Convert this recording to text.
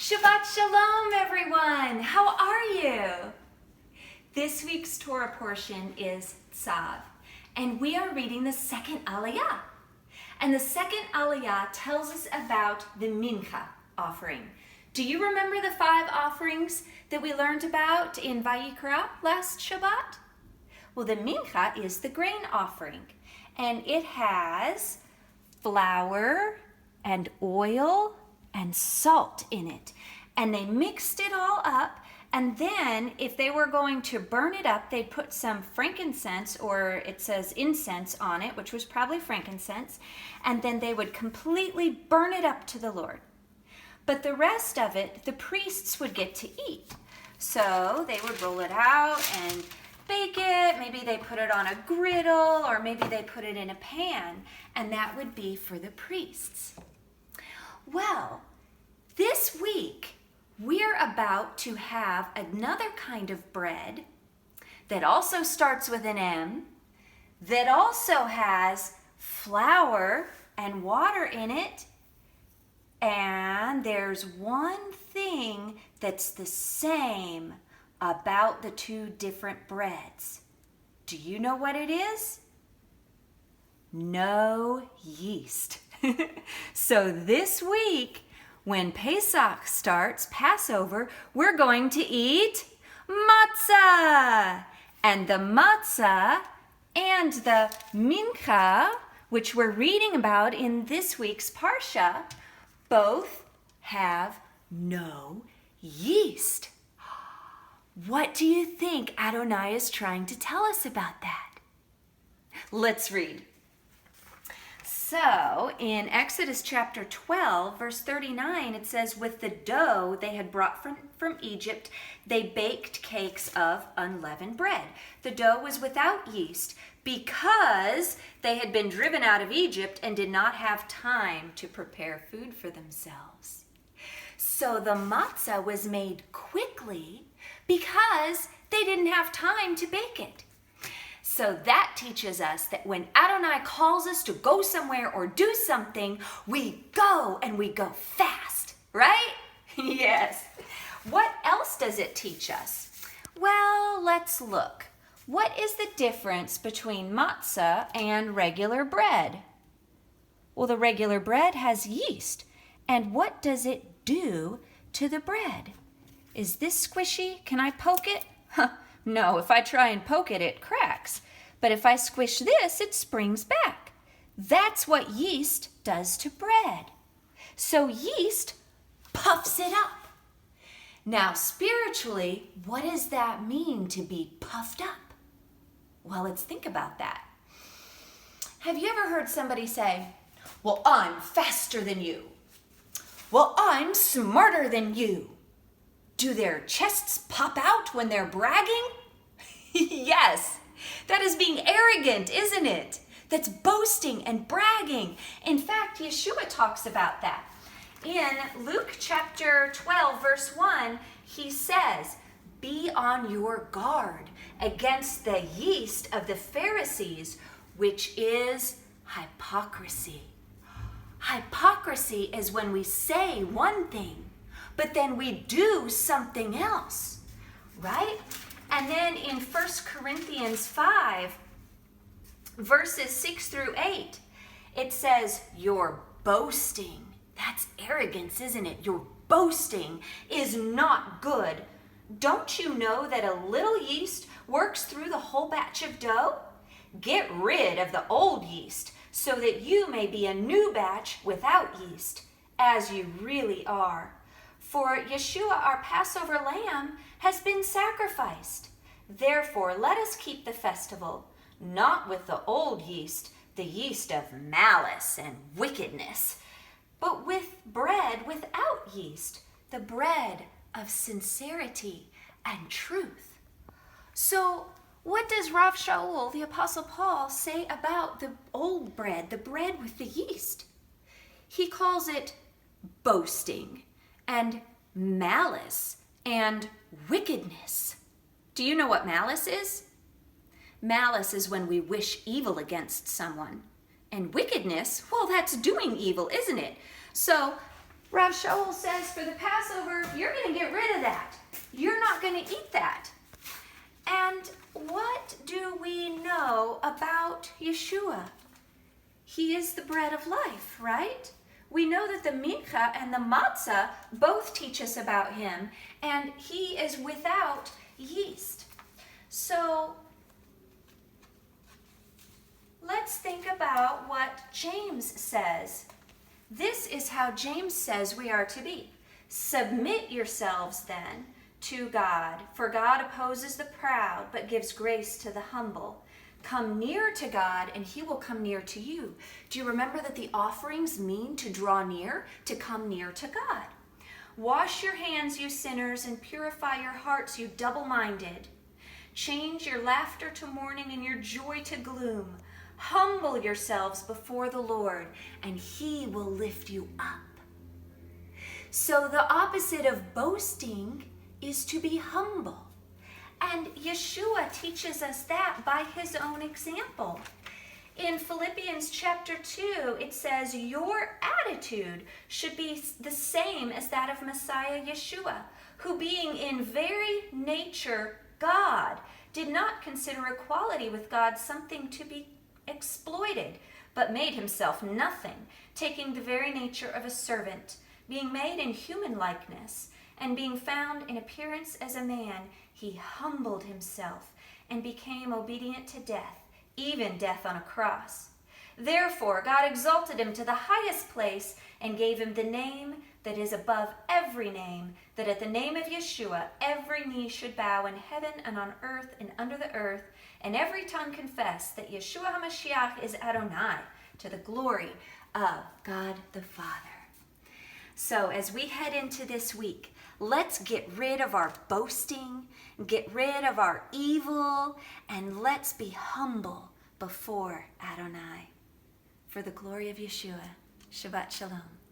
Shabbat Shalom, everyone! How are you? This week's Torah portion is Tzav, and we are reading the second aliyah. And the second aliyah tells us about the minchah offering. Do you remember the 5 offerings that we learned about in Vayikra last Shabbat? Well, the minchah is the grain offering, and it has flour and oil and salt in it. And they mixed it all up, and then if they were going to burn it up, they'd put some frankincense, or it says incense, on it, which was probably frankincense, and then they would completely burn it up to the Lord. But the rest of it, the priests would get to eat. So they would roll it out and bake it. Maybe they put it on a griddle, or maybe they put it in a pan, and that would be for the priests. Well, this week we're about to have another kind of bread that also starts with an M, that also has flour and water in it, and there's one thing that's the same about the 2 different breads. Do you know what it is? No yeast. So this week, when Pesach starts, Passover, we're going to eat matzah. And the matzah and the minchah, which we're reading about in this week's parsha, both have no yeast. What do you think Adonai is trying to tell us about that? Let's read. So, in Exodus chapter 12, verse 39, it says, with the dough they had brought from Egypt, they baked cakes of unleavened bread. The dough was without yeast because they had been driven out of Egypt and did not have time to prepare food for themselves. So the matzah was made quickly because they didn't have time to bake it. So that teaches us that when Adonai calls us to go somewhere or do something, we go, and we go fast, right? Yes. What else does it teach us? Well, let's look. What is the difference between matzah and regular bread? Well, the regular bread has yeast. And what does it do to the bread? Is this squishy? Can I poke it? No, if I try and poke it, it cracks. But if I squish this, it springs back. That's what yeast does to bread. So yeast puffs it up. Now, spiritually, what does that mean to be puffed up? Well, let's think about that. Have you ever heard somebody say, well, I'm faster than you? Well, I'm smarter than you. Do their chests pop out when they're bragging? Yes, that is being arrogant, isn't it? That's boasting and bragging. In fact, Yeshua talks about that. In Luke chapter 12, verse 1, he says, be on your guard against the yeast of the Pharisees, which is hypocrisy. Hypocrisy is when we say one thing, but then we do something else, right? And then in 1 Corinthians 5, verses 6 through 8, it says, your boasting, that's arrogance, isn't it? Your boasting is not good. Don't you know that a little yeast works through the whole batch of dough? Get rid of the old yeast so that you may be a new batch without yeast, as you really are. For Yeshua, our Passover lamb, has been sacrificed. Therefore, let us keep the festival, not with the old yeast, the yeast of malice and wickedness, but with bread without yeast, the bread of sincerity and truth. So, what does Rav Shaul, the Apostle Paul, say about the old bread, the bread with the yeast? He calls it boasting and malice and wickedness. Do you know what malice is? Malice is when we wish evil against someone. And wickedness, well, that's doing evil, isn't it? So Rav Shaul says for the Passover, you're going to get rid of that. You're not going to eat that. And what do we know about Yeshua? He is the bread of life, right? We know that the minchah and the matzah both teach us about him, and he is without yeast. So let's think about what James says. This is how James says we are to be. Submit yourselves then to God, for God opposes the proud, but gives grace to the humble. Come near to God, and he will come near to you. Do you remember that the offerings mean to draw near, to come near to God? Wash your hands, you sinners, and purify your hearts, you double-minded. Change your laughter to mourning and your joy to gloom. Humble yourselves before the Lord, and he will lift you up. So the opposite of boasting is to be humble. And Yeshua teaches us that by his own example. In Philippians chapter 2, it says, your attitude should be the same as that of Messiah Yeshua, who being in very nature God, did not consider equality with God something to be exploited, but made himself nothing, taking the very nature of a servant, being made in human likeness, and being found in appearance as a man, he humbled himself and became obedient to death, even death on a cross. Therefore, God exalted him to the highest place and gave him the name that is above every name, that at the name of Yeshua every knee should bow in heaven and on earth and under the earth, and every tongue confess that Yeshua HaMashiach is Adonai, to the glory of God the Father. So as we head into this week, let's get rid of our boasting, get rid of our evil, and let's be humble before Adonai. For the glory of Yeshua, Shabbat Shalom.